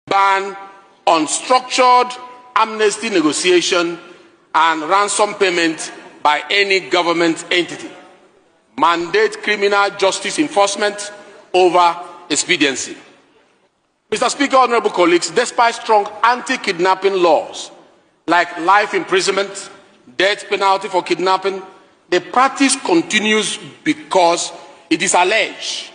ban on structured amnesty negotiation and ransom payment by any government entity, mandate criminal justice enforcement over expediency. Mr. Speaker, honorable colleagues, despite strong anti-kidnapping laws like life imprisonment, death penalty for kidnapping, the practice continues because it is alleged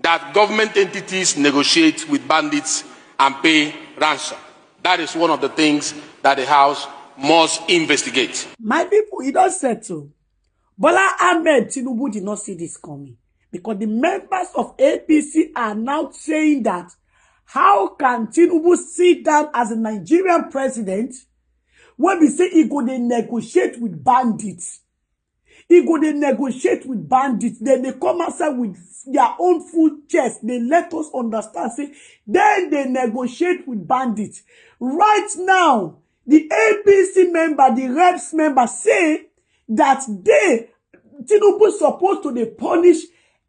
that government entities negotiate with bandits and pay ransom. That is one of the things that the House must investigate. My people, it does settle. Bola Ahmed Tinubu did not see this coming because the members of APC are now saying that how can Tinubu sit down as a Nigerian president when we say he go to negotiate with bandits? He go to negotiate with bandits. Then they come outside with their own full chest. They let us understand. Say, then they negotiate with bandits. Right now, the APC member, the reps member say that Tinubu supposed to punish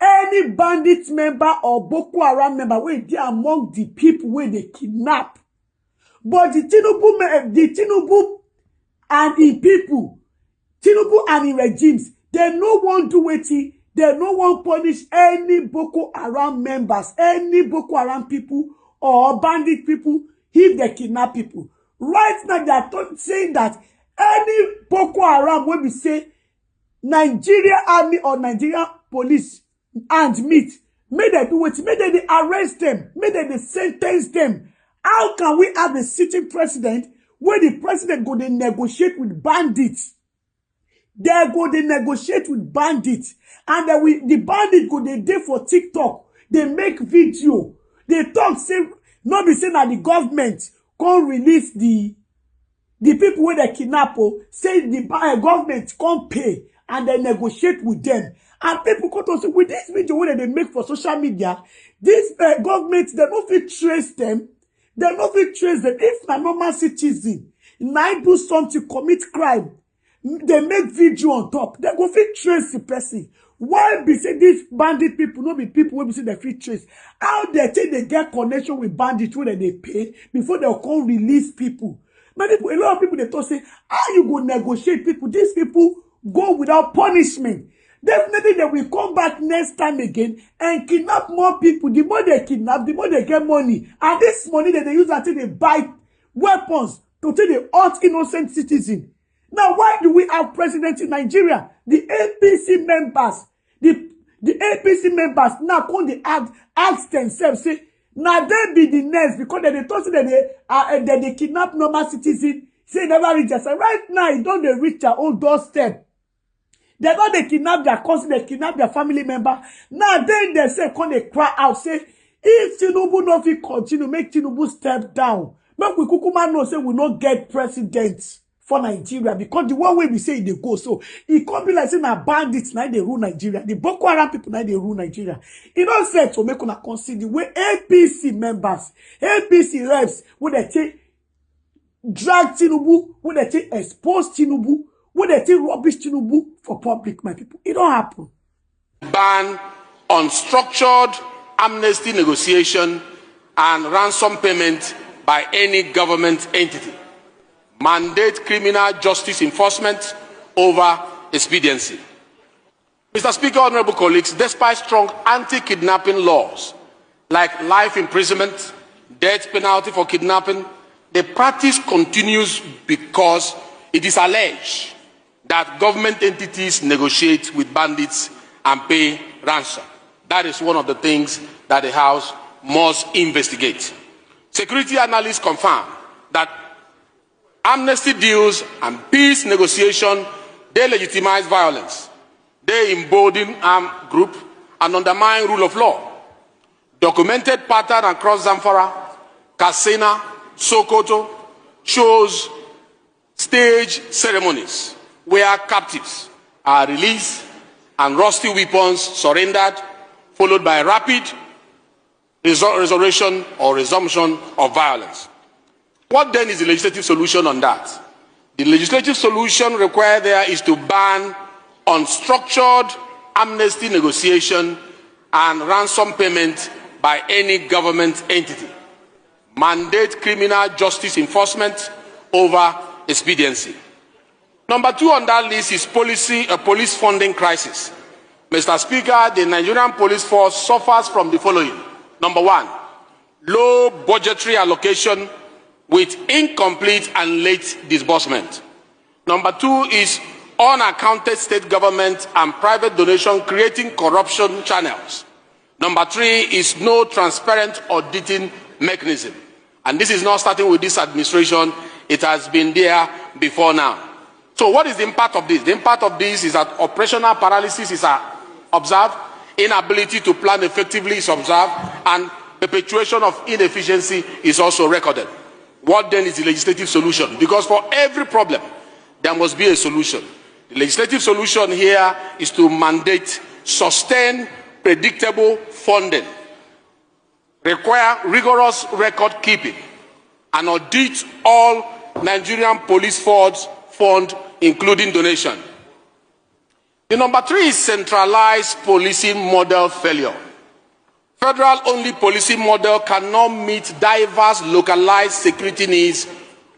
any bandit member or Boko Haram member where they are among the people where they kidnap. But the Tinubu and the people, Tinubu and the regimes, they no one do it. They no one punish any Boko Haram members, any Boko Haram people or bandit people if they kidnap people. Right now, they are saying that any Boko Haram will be say Nigeria army or Nigeria police and meet, may they do it, may they arrest them, may they sentence them. How can we have a sitting president where the president go to negotiate with bandits? They go to negotiate with bandits, and then the bandits go they for TikTok. They make video. They talk say not be saying that the government can't release the people where they kidnap. Say the government can't pay and they negotiate with them. And people come to say with this video where they make for social media, this government they don't fit trace them. They don't fit trace them. If a normal citizen might do something, commit crime, they make video on top. They go fit trace the person. Why be say these bandit people no be people wey be say they fit trace? How they take they get connection with bandits where they pay before they come release people? Many people, a lot of people they talk say, how you go negotiate people? These people go without punishment. Definitely they will come back next time again and kidnap more people. The more they kidnap, the more they get money. And this money that they use until they buy weapons to take the hurt innocent citizen. Now, why do we have president in Nigeria? The APC members, the APC members now come they ask themselves, say, now they be the next because they thought that they kidnap normal citizen, say never reach us. Right now, it don't they reach their own doorstep. They don't they kidnap their cousin, they kidnap their family member. Now then they say, come they cry out, say, if Tinubu not fit continue, make Tinubu step down. Make we kukuma know say we not get president for Nigeria because the one way we say they go, so it can't be like saying that bandits now they rule Nigeria. The Boko Haram people now they rule Nigeria. It don't say to make una consider the way APC members, APC reps, when they take drag Tinubu, when they take expose Tinubu, when they take rubbish Tinubu for public, my people. It don't happen. Ban on structured amnesty negotiation and ransom payment by any government entity. Mandate criminal justice enforcement over expediency. Mr. Speaker, honorable colleagues, despite strong anti-kidnapping laws like life imprisonment, death penalty for kidnapping, the practice continues because it is alleged that government entities negotiate with bandits and pay ransom. That is one of the things that the House must investigate. Security analysts confirm that amnesty deals and peace negotiation, they legitimize violence. They embolden armed group and undermine rule of law. Documented pattern across Zamfara, Katsina, Sokoto shows stage ceremonies where captives are released and rusty weapons surrendered, followed by rapid restoration or resumption of violence. What then is the legislative solution on that? The legislative solution required there is to ban unstructured amnesty negotiation and ransom payment by any government entity, mandate criminal justice enforcement over expediency. Number 2 on that list is police funding crisis. Mr. Speaker, the Nigerian police force suffers from the following. Number 1, low budgetary allocation with incomplete and late disbursement. Number 2 is unaccounted state government and private donation creating corruption channels. Number 3 is no transparent auditing mechanism. And this is not starting with this administration, it has been there before now. So what is the impact of this? The impact of this is that operational paralysis is observed, inability to plan effectively is observed, and perpetuation of inefficiency is also recorded. What then is the legislative solution? Because for every problem, there must be a solution. The legislative solution here is to mandate sustained, predictable funding, require rigorous record keeping, and audit all Nigerian police force fund, including donation. The number 3 is centralized policing model failure. Federal-only policing model cannot meet diverse localized security needs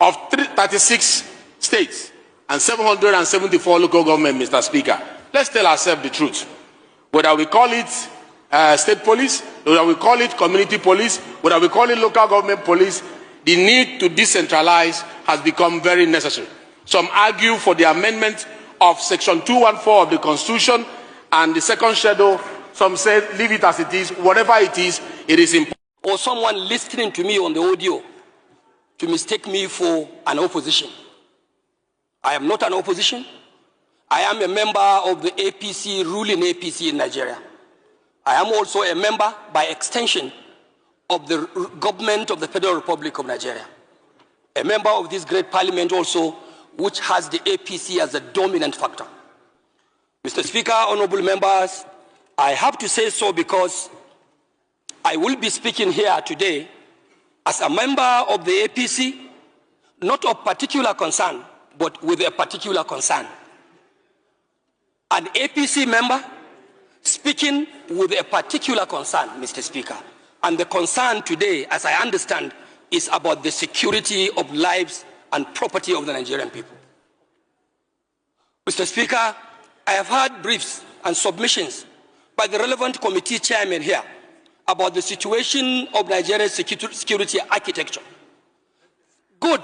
of 36 states and 774 local governments, Mr. Speaker. Let's tell ourselves the truth. Whether we call it state police, whether we call it community police, whether we call it local government police, the need to decentralize has become very necessary. Some argue for the amendment of Section 214 of the Constitution and the second schedule. Some say leave it as it is. Whatever it is important. Or someone listening to me on the audio to mistake me for an opposition. I am not an opposition. I am a member of the APC, ruling APC in Nigeria. I am also a member, by extension, of the government of the Federal Republic of Nigeria. A member of this great parliament also, which has the APC as a dominant factor. Mr. Speaker, honorable members, I have to say so because I will be speaking here today as a member of the APC, not of particular concern, but with a particular concern. An APC member speaking with a particular concern, Mr. Speaker. And the concern today, as I understand, is about the security of lives and property of the Nigerian people. Mr. Speaker, I have heard briefs and submissions by the relevant committee chairman here about the situation of Nigeria's security architecture. Good,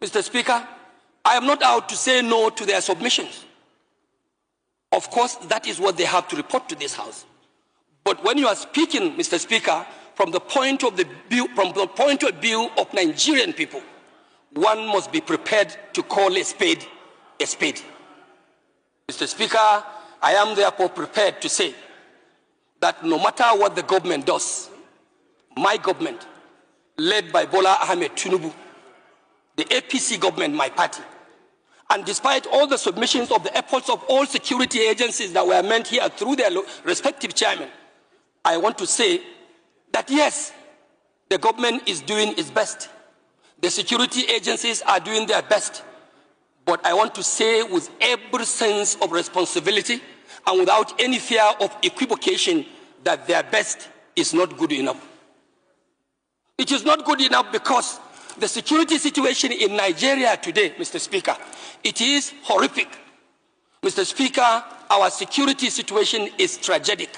Mr. Speaker. I am not out to say no to their submissions. Of course, that is what they have to report to this House. But when you are speaking, Mr. Speaker, from the point of view of Nigerian people, one must be prepared to call a spade a spade. Mr. Speaker, I am therefore prepared to say that no matter what the government does, my government, led by Bola Ahmed Tinubu, the APC government, my party, and despite all the submissions of the efforts of all security agencies that were meant here through their respective chairmen, I want to say that yes, the government is doing its best. The security agencies are doing their best. But I want to say with every sense of responsibility and without any fear of equivocation that their best is not good enough. It is not good enough because the security situation in Nigeria today, Mr. Speaker, it is horrific. Mr. Speaker, our security situation is tragic.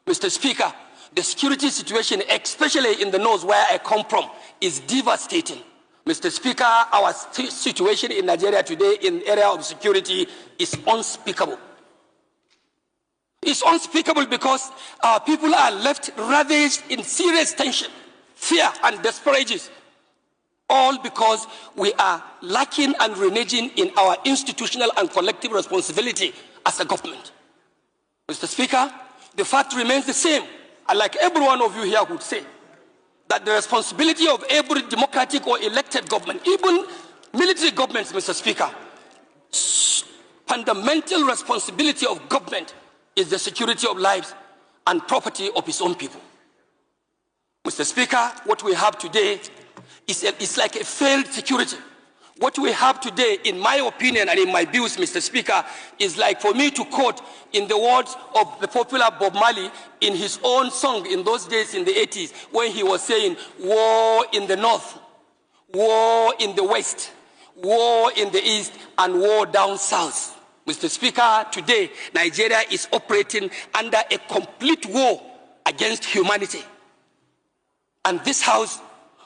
Mr. Speaker, the security situation, especially in the north where I come from, is devastating. Mr. Speaker, our situation in Nigeria today in the area of security is unspeakable. It's unspeakable because our people are left ravaged in serious tension, fear, and desperation, all because we are lacking and reneging in our institutional and collective responsibility as a government. Mr. Speaker, the fact remains the same, and like every one of you here would say, that the responsibility of every democratic or elected government, even military governments, Mr. Speaker, fundamental responsibility of government is the security of lives and property of its own people. Mr. Speaker, what we have today is like a failed security. What we have today, in my opinion and in my views, Mr. Speaker, is like for me to quote in the words of the popular Bob Marley in his own song in those days in the 80s, when he was saying, war in the north, war in the west, war in the east, and war down south. Mr. Speaker, today, Nigeria is operating under a complete war against humanity. And this House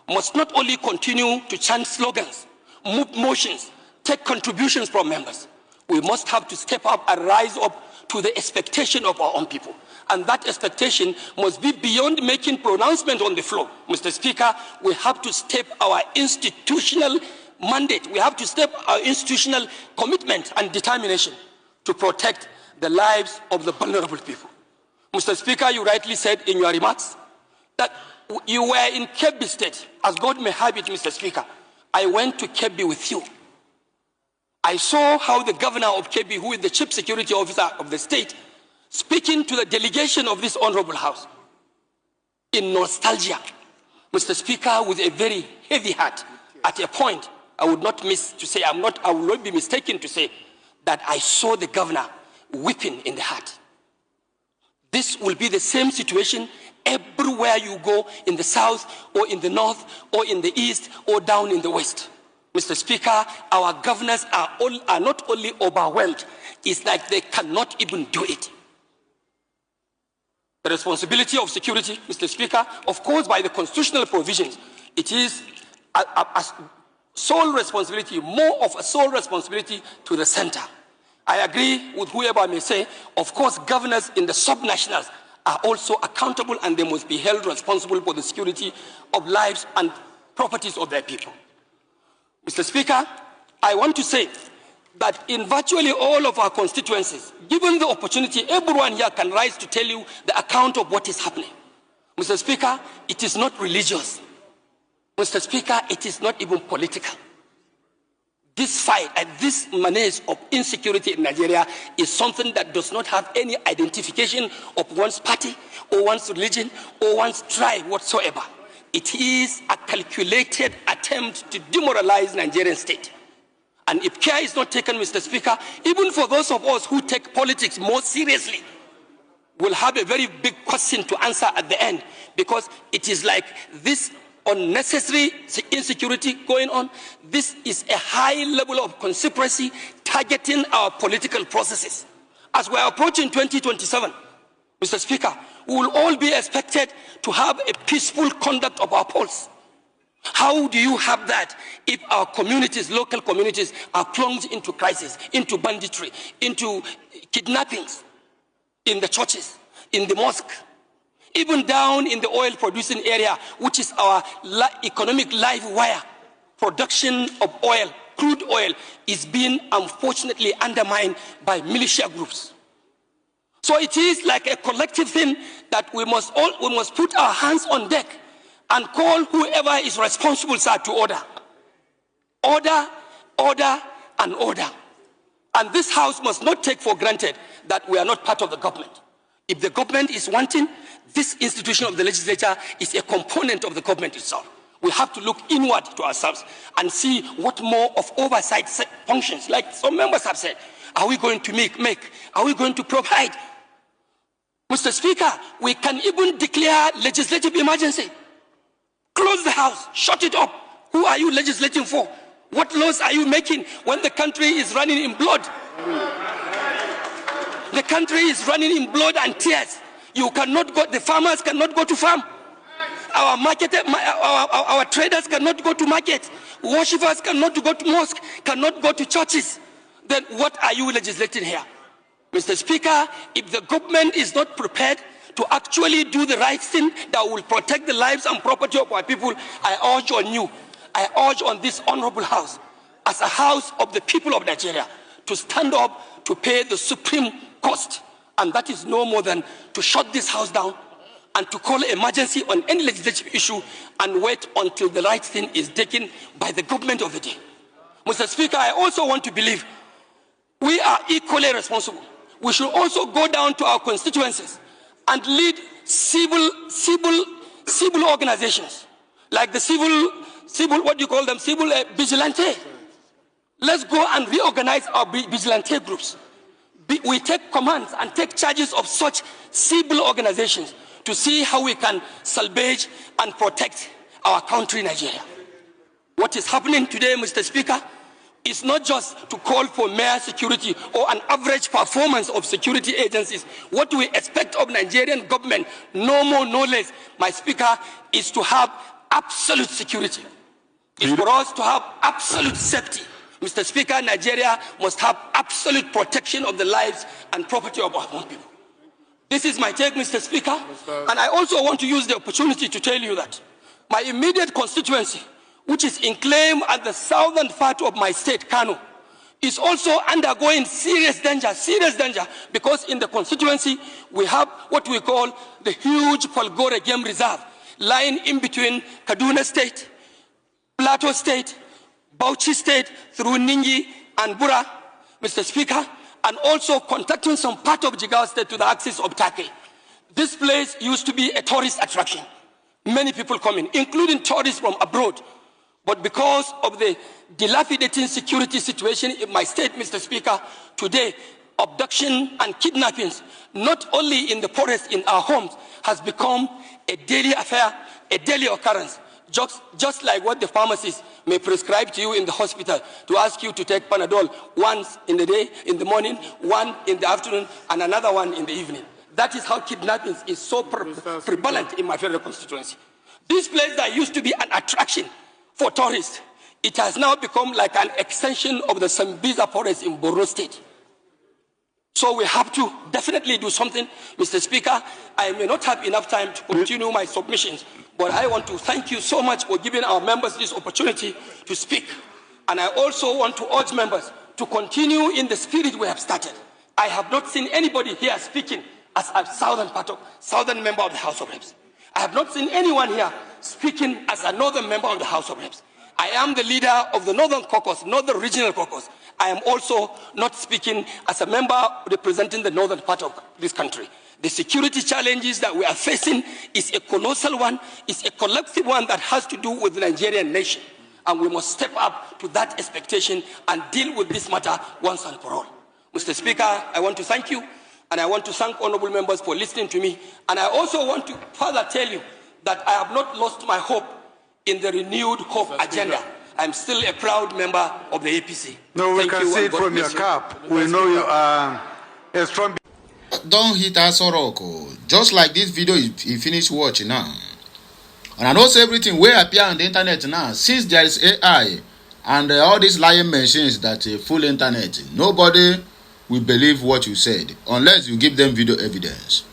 must not only continue to chant slogans, move motions, take contributions from members. We must have to step up and rise up to the expectation of our own people. And that expectation must be beyond making pronouncement on the floor. Mr. Speaker, we have to step our institutional mandate. We have to step our institutional commitment and determination to protect the lives of the vulnerable people. Mr. Speaker, you rightly said in your remarks that you were in Kebbi State. As God may have it, Mr. Speaker, I went to Kebbi with you. I saw how the governor of Kebbi, who is the chief security officer of the state, speaking to the delegation of this honorable house in nostalgia, Mr. Speaker, with a very heavy heart. At a point, I would not miss to say, I will not be mistaken to say that I saw the governor weeping in the heart. This will be the same situation everywhere you go, in the south or in the north or in the east or down in the west. Mr. Speaker, our governors are not only overwhelmed, it's like they cannot even do it. The responsibility of security, Mr. Speaker, of course, by the constitutional provisions, it is a sole responsibility, more of a sole responsibility to the center. I agree with whoever may say, of course, governors in the subnationals are also accountable and they must be held responsible for the security of lives and properties of their people. Mr. Speaker, I want to say that in virtually all of our constituencies, given the opportunity, everyone here can rise to tell you the account of what is happening. Mr. Speaker, it is not religious. Mr. Speaker, it is not even political. This fight and this menace of insecurity in Nigeria is something that does not have any identification of one's party or one's religion or one's tribe whatsoever. It is a calculated attempt to demoralize Nigerian state. And if care is not taken, Mr. Speaker, even for those of us who take politics more seriously, we'll have a very big question to answer at the end, because it is like this unnecessary insecurity going on. This is a high level of conspiracy targeting our political processes. As we are approaching 2027, Mr. Speaker, we will all be expected to have a peaceful conduct of our polls. How do you have that if our communities, local communities, are plunged into crisis, into banditry, into kidnappings in the churches, in the mosque, even down in the oil-producing area, which is our economic live wire? Production of oil, crude oil, is being unfortunately undermined by militia groups. So it is like a collective thing that we must put our hands on deck and call whoever is responsible, sir, to order. Order, order, and order. And this House must not take for granted that we are not part of the government. If the government is wanting, this institution of the legislature is a component of the government itself. We have to look inward to ourselves and see what more of oversight functions, like some members have said, are we going to make? Are we going to provide? Mr. Speaker, we can even declare legislative emergency. Close the House, shut it up. Who are you legislating for? What laws are you making when the country is running in blood? The country is running in blood and tears. You cannot go, the farmers cannot go to farm. Our traders cannot go to market. Worshippers cannot go to mosque, cannot go to churches. Then what are you legislating here? Mr. Speaker, if the government is not prepared to actually do the right thing that will protect the lives and property of our people, I urge on you, I urge on this honorable House, as a House of the people of Nigeria, to stand up to pay the supreme cost. And that is no more than to shut this House down and to call emergency on any legislative issue and wait until the right thing is taken by the government of the day. Mr. Speaker, I also want to believe we are equally responsible. We should also go down to our constituencies and lead civil organizations, like the civil vigilante, Let's go and reorganize our vigilante groups. We take commands and take charges of such civil organizations to see how we can salvage and protect our country, Nigeria. What is happening today, Mr. Speaker, is not just to call for mere security or an average performance of security agencies. What we expect of Nigerian government, no more, no less, my Speaker, is to have absolute security. It's for us to have absolute safety. Mr. Speaker, Nigeria must have absolute protection of the lives and property of our own people. This is my take, Mr. Speaker. And I also want to use the opportunity to tell you that my immediate constituency, which is enclave at the southern part of my state, Kano, is also undergoing serious danger, because in the constituency we have what we call the huge Falgore Game Reserve, lying in between Kaduna State, Plateau State, Bauchi State, through Ningi and Bura, Mr. Speaker, and also contacting some part of Jigawa State to the axis of Turkey. This place used to be a tourist attraction. Many people come in, including tourists from abroad. But because of the dilapidating security situation in my state, Mr. Speaker, today, abduction and kidnappings, not only in the forest, in our homes, has become a daily affair, a daily occurrence. Just like what the pharmacist may prescribe to you in the hospital to ask you to take Panadol once in the day, in the morning, one in the afternoon, and another one in the evening. That is how kidnapping is so prevalent in my federal constituency. This place that used to be an attraction for tourists, it has now become like an extension of the Sambisa forest in Borno State. So we have to definitely do something. Mr. Speaker, I may not have enough time to continue my submissions, but I want to thank you so much for giving our members this opportunity to speak. And I also want to urge members to continue in the spirit we have started. I have not seen anybody here speaking as a southern member of the House of Reps. I have not seen anyone here speaking as a northern member of the House of Reps. I am the leader of the Northern Caucus, not the regional caucus. I am also not speaking as a member representing the northern part of this country. The security challenges that we are facing is a colossal one, it's a collective one that has to do with the Nigerian nation. And we must step up to that expectation and deal with this matter once and for all. Mr. Speaker, I want to thank you, and I want to thank honorable members for listening to me. And I also want to further tell you that I have not lost my hope in the renewed hope agenda. I'm still a proud member of the APC. No, we can see it from your cap. We know you are a strong... Don't hit us, Soroko. Just like this video you finish watching now. And I know everything will appear on the internet now. Since there is AI and all these lying machines that full internet, nobody will believe what you said unless you give them video evidence.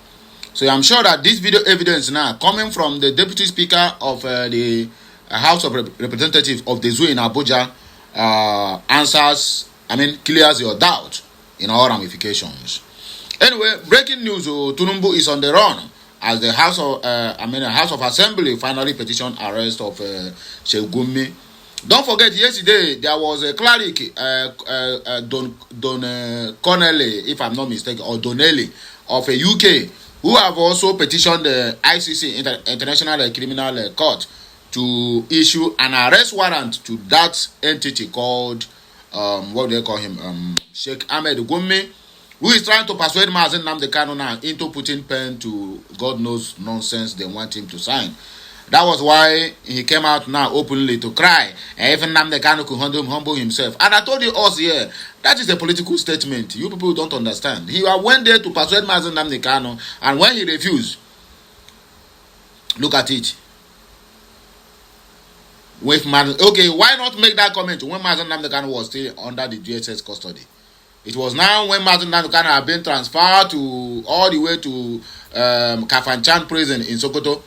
So I'm sure that this video evidence now coming from the Deputy Speaker of the House of Representatives of the Zoo in Abuja clears your doubt in all ramifications. Anyway, breaking news: Tinubu is on the run as the House of Assembly finally petitioned arrest of Sheikh Gumi. Don't forget, yesterday there was a cleric, Don Connelly, if I'm not mistaken, or Donnelly of a UK, who have also petitioned the ICC, International Criminal Court, to issue an arrest warrant to that entity called, what do they call him, Sheikh Ahmed Gumi, who is trying to persuade Mazen Nnamdi Kanu now into putting pen to God knows nonsense they want him to sign. That was why he came out now openly to cry. And even Nnamdi Kanu could humble himself. And I told you us here, that is a political statement. You people don't understand. He went there to persuade Mazen Nnamdi Kanu, and when he refused, look at it. Okay, why not make that comment when Mazen Nnamdi Kanu was still under the DSS custody? It was now when Mazen Nnamdi Kanu had been transferred to all the way to Kafanchan prison in Sokoto.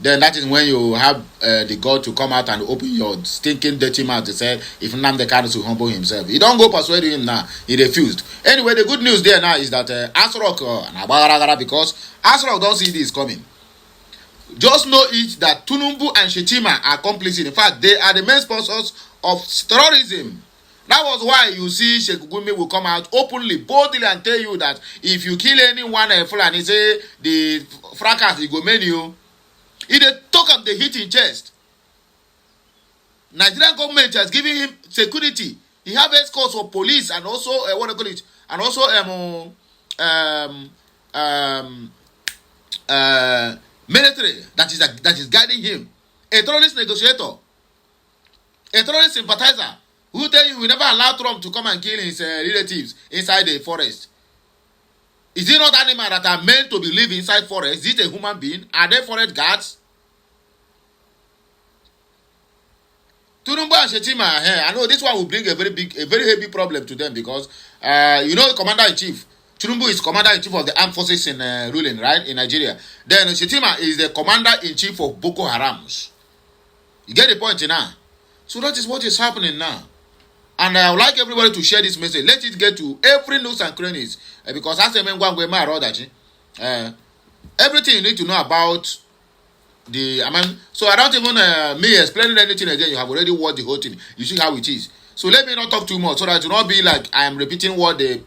Then that is when you have the God to come out and open your stinking dirty mouth to say if Nnamdi Kanu should humble himself. You don't go persuade him now. He refused. Anyway, the good news there now is that Asrock, because Asrock don't see this coming. Just know it that Tinubu and Shetima are complicit. In fact, they are the main sponsors of terrorism. That was why you see Sheikh Gumi will come out openly, boldly, and tell you that if you kill anyone and he say the fracas he go menu. He dey talk of the hit in chest. Nigerian government has given him security He have escorts of police and also what do you call it? And also military that is guiding him. A terrorist negotiator, a terrorist sympathizer who tell you we never allow Trump to come and kill his relatives inside the forest. Is it not animals that are meant to be live inside forest? Is it a human being? Are they forest guards? Tinubu and Shetima, I know this one will bring a very heavy problem to them because, Commander-in-Chief, Tinubu is Commander-in-Chief of the armed forces in ruling, right, in Nigeria. Then Shetima is the Commander-in-Chief of Boko Haram. You get the point now? So that is what is happening now. And I would like everybody to share this message. Let it get to every nooks and crannies. Because as a man, everything you need to know about so I don't even me explaining anything again. You have already watched the whole thing. You see how it is. So let me not talk too much so that it will not be like I am repeating what the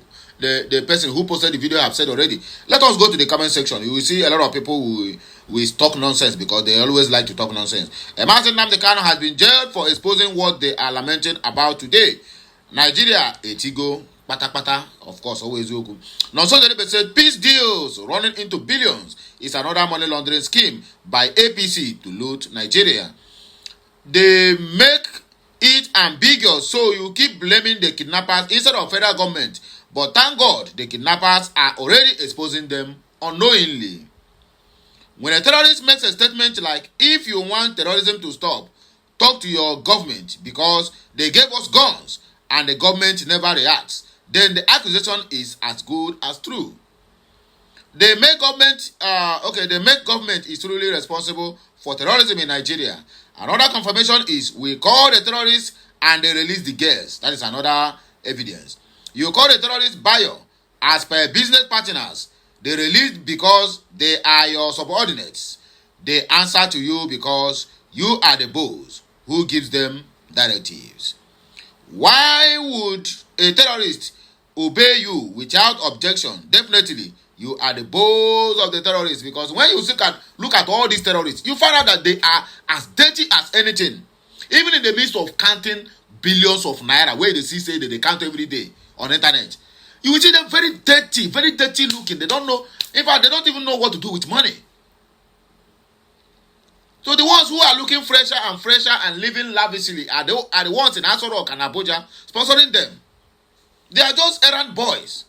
person who posted the video have said already. Let us go to the comment section. You will see a lot of people who talk nonsense because they always like to talk nonsense. Martin Nnamdi Kanu has been jailed for exposing what they are lamenting about today. Nigeria, Etigo, Pata, of course, always Yoku. Nonso Delibe said peace deals running into billions is another money laundering scheme by APC to loot Nigeria. They make it ambiguous, so you keep blaming the kidnappers instead of federal government. But thank God, the kidnappers are already exposing them unknowingly. When a terrorist makes a statement like, if you want terrorism to stop, talk to your government because they gave us guns and the government never reacts, then the accusation is as good as true. The main government is truly responsible for terrorism in Nigeria. Another confirmation is we call the terrorists and they release the girls. That is another evidence. You call the terrorists bio as per business partners. They release because they are your subordinates. They answer to you because you are the boss who gives them directives. Why would a terrorist obey you without objection? Definitely, you are the boss of the terrorists because when you look at all these terrorists, you find out that they are as dirty as anything. Even in the midst of counting billions of naira, where they say that they count every day on internet, you will see them very dirty looking. They don't know. In fact, they don't even know what to do with money. So the ones who are looking fresher and living lavishly are the ones in Aso Rock and Abuja sponsoring them. They are just errand boys.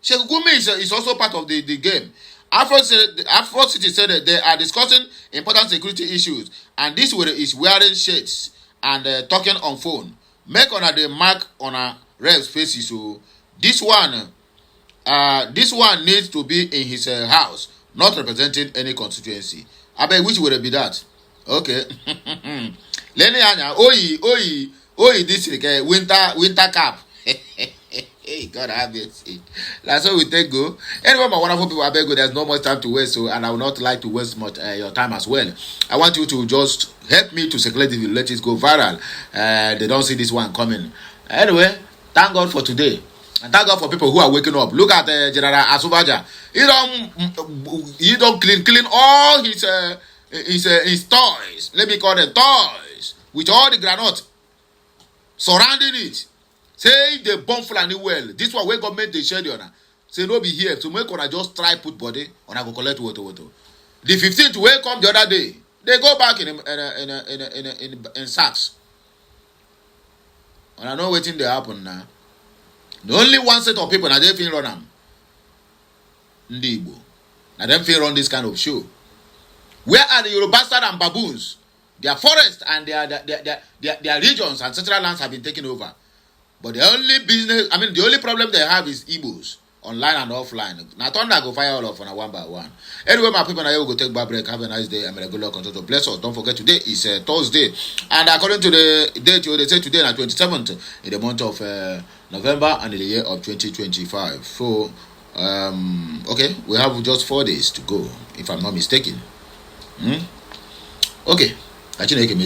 Sheikh Gumi is also part of the game. Afro City said that they are discussing important security issues, and this is wearing shades and talking on phone. Make on the mark on a rep's faces. So this one needs to be in his house, not representing any constituency. I bet which would be that? Okay. Lenny Anya, Oyi district, winter cap. Hey, God have it. That's how we take go. Anyway, my wonderful people, I beg you, there's no much time to waste, and I would not like to waste much your time as well. I want you to just help me to circulate the video, let it go viral. They don't see this one coming. Anyway, thank God for today. And thank God for people who are waking up. Look at General Asubaja. He don't clean all his toys. Let me call them toys. With all the granite surrounding it. Say if they bomb Fulani well. This one where government they share the honor. Say no be here. So make on just try put body on I go collect water. The 15th way come the other day. They go back in sacks. And I know waiting they happen now. The only one set of people that they feel run them. Ndibo. Now them feel run this kind of show. Where are the Yoruba bastard and baboons? Their forests and their regions and central lands have been taken over. But the only problem they have is Igbos, online and offline. Now thunder go fire all of on a one by one. Anyway, my people, now we go take a break. Have a nice day. I'm a regular control. Bless us. Don't forget today is Thursday. And according to the date, they say today is 27th in the month of November and in the year of 2025. So, okay, we have just 4 days to go, if I'm not mistaken. Okay. I think I can